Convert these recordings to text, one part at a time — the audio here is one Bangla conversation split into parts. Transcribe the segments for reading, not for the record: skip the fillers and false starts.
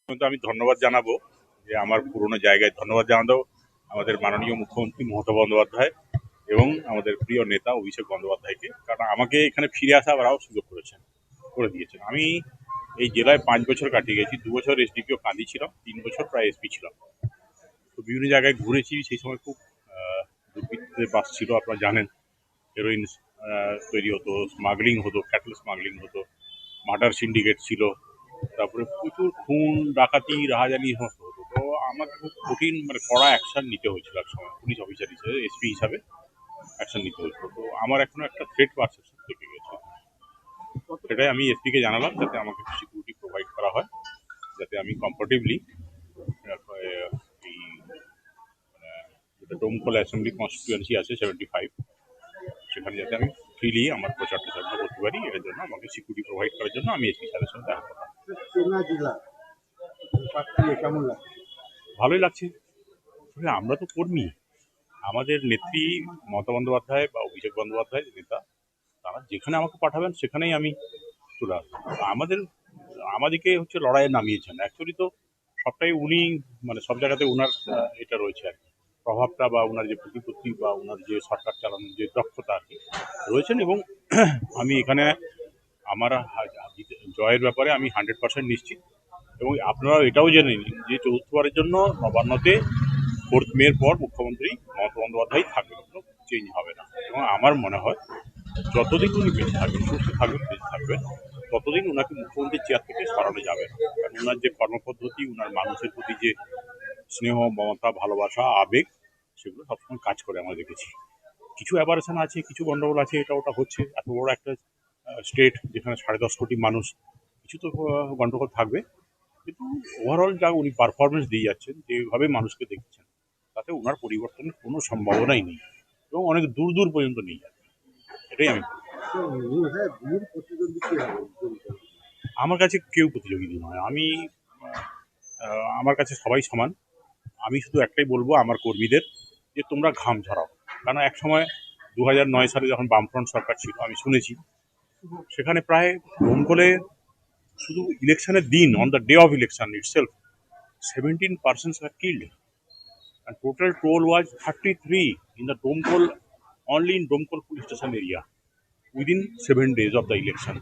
কিন্তু আমি ধন্যবাদ জানাবো যে আমার পুরনো জায়গায় ধন্যবাদ জানাবো আমাদের মাননীয় মুখ্যমন্ত্রী মমতা বন্দ্যোপাধ্যায় এবং আমাদের প্রিয় নেতা অভিষেক বন্দ্যোপাধ্যায়কে, কারণ আমাকে এখানে ফিরে আসা আবার সুযোগ করে দিয়েছেন। আমি এই জেলায় 5 বছর কাটিয়ে গেছি। 2 বছর এসডিপিও কাঁদি ছিলাম, 3 বছর প্রায় এসপি ছিলাম। তো বিভিন্ন জায়গায় ঘুরেছি। সেই সময় খুব দুর্বৃত্তের বাস ছিল, আপনারা জানেন। হেরোইন তৈরি হতো, স্মাগলিং হতো, ক্যাটল স্মাগলিং হতো, মার্ডার সিন্ডিকেট ছিল, তারপরে প্রচুর খুন ডাকাতি রাহাজানি সমস্ত হতো। তো আমাকে খুব কঠিন কড়া অ্যাকশন নিতে হয়েছিল এক সময়, পুলিশ অফিসার হিসেবে, এসপি হিসাবে অ্যাকশন নিতে হয়েছিল। তো আমার এখনো একটা থ্রেট পারসেপশন থেকে গেছে। সেটাই আমি এসপিকে জানালাম, যাতে আমাকে সিকিউরিটি প্রোভাইড করা হয়, যাতে আমি কমফোর্টেবলি এই যেটা ডোমকল অ্যাসেম্বলি কনস্টিটুয়েন্সি আছে 75, সেখানে যাতে আমি ফ্রিলি আমার প্রচারটা করতে পারি। এর জন্য আমাকে সিকিউরিটি প্রোভাইড করার জন্য আমি এসপি স্যারের সঙ্গে দেখা করলাম। ভালোই লাগছে। আমরা তো কর্মী, আমাদের নেত্রী মমতা বন্দ্যোপাধ্যায় বা অভিষেক বন্দ্যোপাধ্যায় নেতা, তারা যেখানে আমাকে পাঠাবেন সেখানেই আমি চলে আসবো। আমাদেরকে হচ্ছে লড়াইয়ে নামিয়েছেন। অ্যাকচুয়ালি তো সবটাই উনি, সব জায়গাতে ওনার এটা রয়েছে আর কি, প্রভাবটা বা ওনার যে প্রতিপত্তি বা ওনার যে সরকার চালানোর যে দক্ষতা আর কি রয়েছেন। এবং আমি এখানে আমার জয়ের ব্যাপারে আমি 100% নিশ্চিত। এবং আপনারা এটাও জেনে নিন যে চতুর্থবারের জন্য নবান্নতে 4 মের পর মুখ্যমন্ত্রী মমতা বন্দ্যোপাধ্যায় থাকবে, কোনো চেঞ্জ হবে না। এবং আমার মনে হয় যতদিন উনি বেঁচে থাকবেন, সুস্থ থাকবেন, বেঁচে থাকবেন, ততদিন ওনাকে মুখ্যমন্ত্রীর চেয়ার থেকে সরানো যাবে না। কারণ ওনার যে কর্মপদ্ধতি, ওনার মানুষের প্রতি যে স্নেহ, মমতা, ভালোবাসা, আবেগ, সেগুলো সবসময় কাজ করে আমরা দেখেছি। কিছু অ্যাবারেশন আছে, কিছু গন্ডগোল আছে, এটা ওটা হচ্ছে। এত বড় একটা স্টেট যেখানে 10.5 কোটি মানুষ, কিছু তো গন্ডগোল থাকবে। কিন্তু ওভারঅল যা উনি পারফরমেন্স দিয়ে যাচ্ছেন, যেভাবে মানুষকে দেখছেন, তাতে ওনার পরিবর্তনের কোনো সম্ভাবনাই নেই এবং অনেক দূর দূর পর্যন্ত নিয়ে যাবে। এটাই আমি আমার কাছে কেউ প্রতিযোগী নয়। আমার কাছে সবাই সমান। আমি শুধু একটাই বলবো আমার কর্মীদের, যে তোমরা ঘাম ঝরাও। কারণ এক সময় 2009 সালে যখন বামফ্রন্ট সরকার ছিল, আমি শুনেছি সেখানে প্রায় দমকলে শুধু ইলেকশনের দিন, on the day of election itself, 17 persons were killed and total toll was 33 in the Domkol, only in Domkol police station area within 7 days of the election.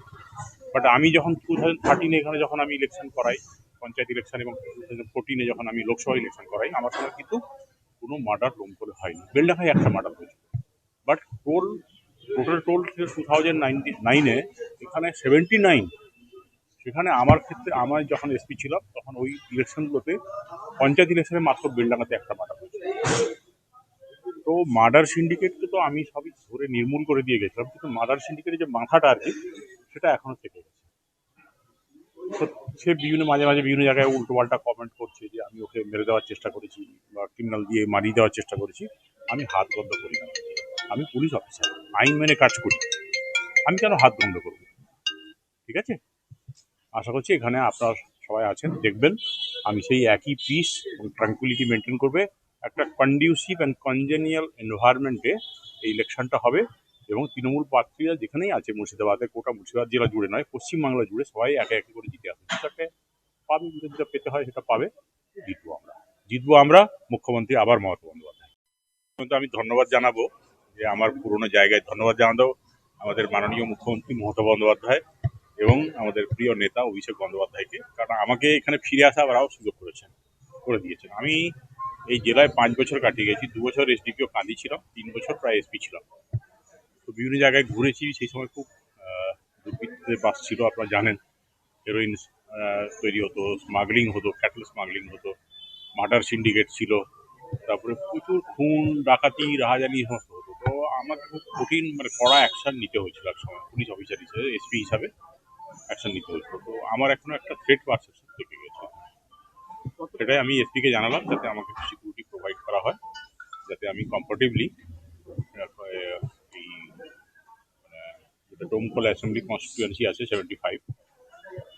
But আমি যখন 2013 এখানে যখন আমি ইলেকশন করাই, পঞ্চায়েত ইলেকশন, এবং 2014 যখন আমি লোকসভা ইলেকশন করাই, আমার সময় কিন্তু কোনো মার্ডার দমকলে হয়নি। বেলডাঙ্গায় একটা মার্ডার হয়েছে। বাট টোটাল টোল 2009-এ এখানে 79। সেখানে আমার ক্ষেত্রে, আমার যখন এসপি ছিলাম তখন ওই ইলেকশনগুলোতে, পঞ্চায়েত ইলেকশনে মাত্র বেলডাঙ্গাতে একটা মার্ডার হয়েছে। তো মার্ডার সিন্ডিকেটকে তো আমি সবই ধরে নির্মূল করে দিয়ে গেছিলাম, কিন্তু মার্ডার সিন্ডিকেটের যে মাথাটা আর কি, সেটা এখনো থেকে গেছে। তো সে মাঝে মাঝে বিভিন্ন জায়গায় উল্টো পাল্টা কমেন্ট করছে যে আমি ওকে মেরে দেওয়ার চেষ্টা করেছি বা ক্রিমিনাল দিয়ে মারিয়ে দেওয়ার চেষ্টা করেছি। আমি হাত বন্ধ করি না। আমি পুলিশ অফিসার, আইন মেনে কাজ করি। আমি কেন হাত বন্ধ করবো? ঠিক আছে, আশা করছি এখানে আপনারা সবাই আছেন, দেখবেন আমি সেই একই পিস এবং ট্রাঙ্কুইলিটি মেনটেন করবে। একটা কন্ডিউসিভ অ্যান্ড কনজেনিয়াল এনভায়রনমেন্টে এই ইলেকশনটা হবে। এবং তৃণমূল প্রার্থীরা যেখানেই আছে, মুর্শিদাবাদে, গোটা মুর্শিদাবাদ জেলা জুড়ে নয়, পশ্চিমবাংলা জুড়ে সবাই একে একে করে জিতে আসবে। সেটাকে পাবে, যেটা পেতে হয় সেটা পাবে। জিতবো আমরা, মুখ্যমন্ত্রী আবার মমতা বন্দ্যোপাধ্যায়। কিন্তু আমি ধন্যবাদ জানাবো যে আমার পুরনো জায়গায় ধন্যবাদ জানাবো আমাদের মাননীয় মুখ্যমন্ত্রী মমতা বন্দ্যোপাধ্যায় এবং আমাদের প্রিয় নেতা অভিষেক বন্দ্যোপাধ্যায়কে, কারণ আমাকে এখানে ফিরে আসা আবার সুযোগ করে দিয়েছেন। আমি এই জেলায় 5 বছর কাটিয়ে গেছি। 2 বছর এসডিপিও কাঁদি ছিলাম, 3 বছর প্রায় এসপি ছিলাম। তো বিভিন্ন জায়গায় ঘুরেছি। সেই সময় খুব দুর্বৃত্তের বাস ছিল, আপনারা জানেন। হেরোইন তৈরি হতো, স্মাগলিং হতো, ক্যাটল স্মাগলিং হতো, মার্ডার সিন্ডিকেট ছিল, তারপরে প্রচুর খুন ডাকাতি রাহাজানি সমস্ত হতো। তো আমাকে খুব কঠিন কড়া অ্যাকশন নিতে হয়েছিল এক সময়, পুলিশ অফিসার হিসেবে, এসপি হিসাবে অ্যাকশন নিতে হয়েছিল। তো আমার এখনো একটা থ্রেট পারসেপশন থেকে গেছে। সেটাই আমি এসপিকে জানালাম, যাতে আমাকে সিকিউরিটি প্রোভাইড করা হয়, যাতে আমি কমফোর্টেবলি এই যেটা ডোমকল অ্যাসেম্বলি কনস্টিটুয়েন্সি আছে 75,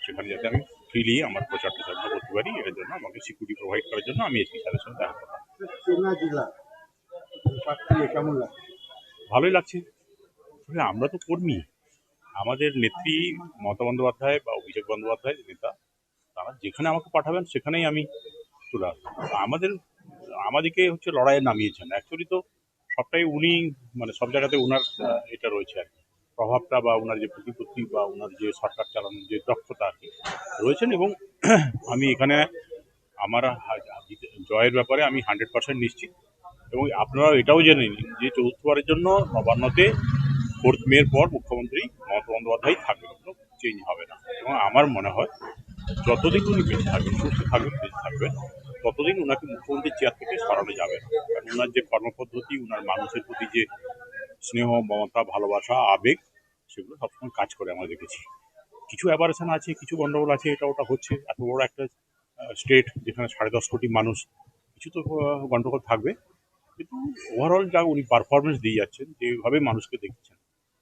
সেখানে যাতে আমি ফ্রিলি আমার প্রচারটা করতে পারি। এর জন্য আমাকে সিকিউরিটি প্রোভাইড করার জন্য আমি এসপি স্যারের সঙ্গে দেখা করলাম। ভালোই লাগছে। আমরা তো কর্মী, আমাদের নেত্রী মমতা বন্দ্যোপাধ্যায় বা অভিষেক বন্দ্যোপাধ্যায় নেতা, তারা যেখানে আমাকে পাঠাবেন সেখানেই আমি চলে আসবো। আমাদেরকে হচ্ছে লড়াইয়ে নামিয়েছেন অ্যাকচুয়ালি। তো সবটাই উনি মানে সব জায়গাতে ওনার এটা রয়েছে আর কি, প্রভাবটা বা ওনার যে প্রতিপত্তি বা ওনার যে সরকার চালানোর যে দক্ষতা আর কি রয়েছেন। এবং আমি এখানে আমার জয়ের ব্যাপারে আমি 100% নিশ্চিত। এবং আপনারা এটাও জেনে নিন যে চতুর্থবারের জন্য নবান্নতে 4 মের পর মুখ্যমন্ত্রী মমতা বন্দ্যোপাধ্যায় থাকবে, কোনো চেঞ্জ হবে না। এবং আমার মনে হয় যতদিন উনি বেঁচে থাকবেন, সুস্থ থাকবেন, বেঁচে থাকবেন, ততদিন ওনাকে মুখ্যমন্ত্রীর চেয়ার থেকে সরানো যাবে না। কারণ ওনার যে কর্মপদ্ধতি, ওনার মানুষের প্রতি যে স্নেহ, মমতা, ভালোবাসা, আবেগ, সেগুলো সবসময় কাজ করে আমরা দেখেছি। কিছু অ্যাবারেশন আছে, কিছু গন্ডগোল আছে, এটা ওটা হচ্ছে। এত বড় একটা স্টেট যেখানে 10.5 কোটি মানুষ, কিছু তো গন্ডগোল থাকবে। কিন্তু ওভারঅল যা উনি পারফরমেন্স দিয়ে যাচ্ছেন, যেভাবে মানুষকে দেখছেন,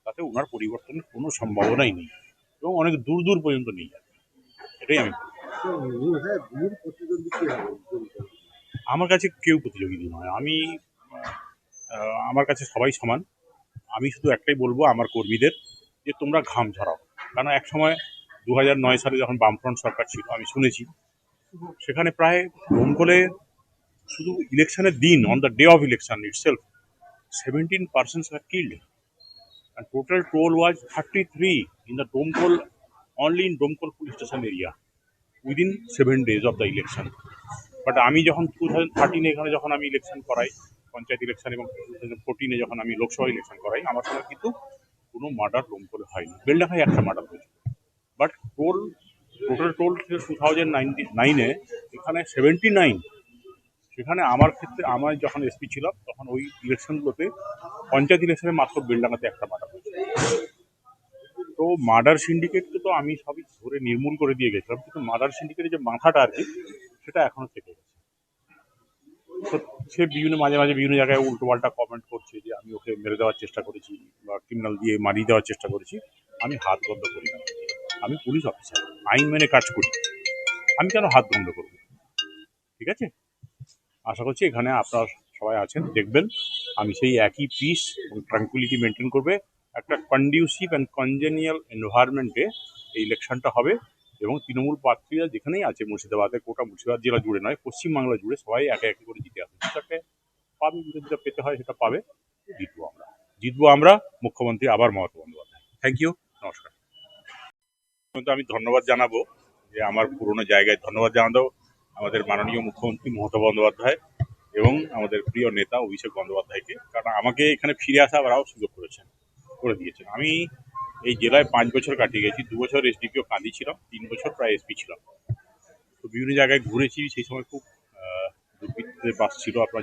তাতে ওনার পরিবর্তনের কোনো সম্ভাবনাই নেই এবং অনেক দূর দূর পর্যন্ত নেই। এটাই আমি বলবো। আমার কাছে কেউ প্রতিযোগী নয়। আমার কাছে সবাই সমান। আমি শুধু একটাই বলবো আমার কর্মীদের যে তোমরা ঘাম ঝরাও। কারণ এক সময় 2009 সালে যখন বামফ্রন্ট সরকার ছিল, আমি শুনেছি সেখানে প্রায় দমকলে শুধু ইলেকশনের দিন, on the day of election itself 17 persons were killed and total toll was 33 in the Domkol, only in Domkol police station area within 7 days of the election. But আমি যখন 2013 এখানে যখন আমি ইলেকশন করাই, পঞ্চায়েত ইলেকশন, এবং 2014 যখন আমি লোকসভা ইলেকশন করাই, আমার সময় কিন্তু কোনো মার্ডার দমকলে হয়নি। বেলডাঙ্গায় একটা মার্ডার হয়েছে। বাট টোটাল টোল 2009-এ এখানে 79। সেখানে আমার ক্ষেত্রে, আমার যখন এসপি ছিলাম তখন ওই ইলেকশনগুলোতে, পঞ্চায়েত ইলেকশনে মাত্র বেলডাঙ্গাতে একটা মার্ডার হয়েছে। তো মার্ডার সিন্ডিকেটকে তো আমি সবই ধরে নির্মূল করে দিয়ে গেছিলাম, কিন্তু মার্ডার সিন্ডিকেটের যে মাথাটা আর কি, সেটা এখনো থেকে গেছে। তো সে মাঝে মাঝে বিভিন্ন জায়গায় উল্টো পাল্টা কমেন্ট করছে যে আমি ওকে মেরে দেওয়ার চেষ্টা করেছি বা ক্রিমিনাল দিয়ে মারিয়ে দেওয়ার চেষ্টা করেছি। আমি হাত বন্ধ করি না। আমি পুলিশ অফিসার, আইন মেনে কাজ করি। আমি কেন হাত বন্ধ করবো? ঠিক আছে, আশা করছি এখানে আপনারা সবাই আছেন, দেখবেন আমি সেই একই পিস এবং ট্রাঙ্কুইলিটি মেনটেন করবে। একটা কন্ডিউসিভ অ্যান্ড কনজেনিয়াল এনভায়রনমেন্টে এই ইলেকশনটা হবে। এবং তৃণমূল প্রার্থীরা যেখানেই আছে, মুর্শিদাবাদে, গোটা মুর্শিদাবাদ জেলা জুড়ে নয়, পশ্চিমবাংলা জুড়ে সবাই একে একে করে জিতে আসবে। সেটাকে পাবে, যেটা পেতে হয় সেটা পাবে। জিতবো আমরা, মুখ্যমন্ত্রী আবার মমতা বন্দ্যোপাধ্যায়। থ্যাংক ইউ, নমস্কার। আমি ধন্যবাদ জানাবো, যে আমার পুরনো জায়গায় ধন্যবাদ জানাবো আমাদের মাননীয় মুখ্যমন্ত্রী মমতা বন্দ্যোপাধ্যায় এবং আমাদের প্রিয় নেতা অভিষেক বন্দ্যোপাধ্যায়কে। কারণ আমাকে এখানে ফিরে আসা আবার সুযোগ করে দিয়েছেন। আমি এই জেলায় 5 বছর কাটিয়ে গেছি। 2 বছর এসডিপিও কাঁদি ছিলাম, 3 বছর প্রায় এসপি ছিলাম। তো বিভিন্ন জায়গায় ঘুরেছি। সেই সময় খুব দুর্বৃত্তের বাস ছিল, আপনারা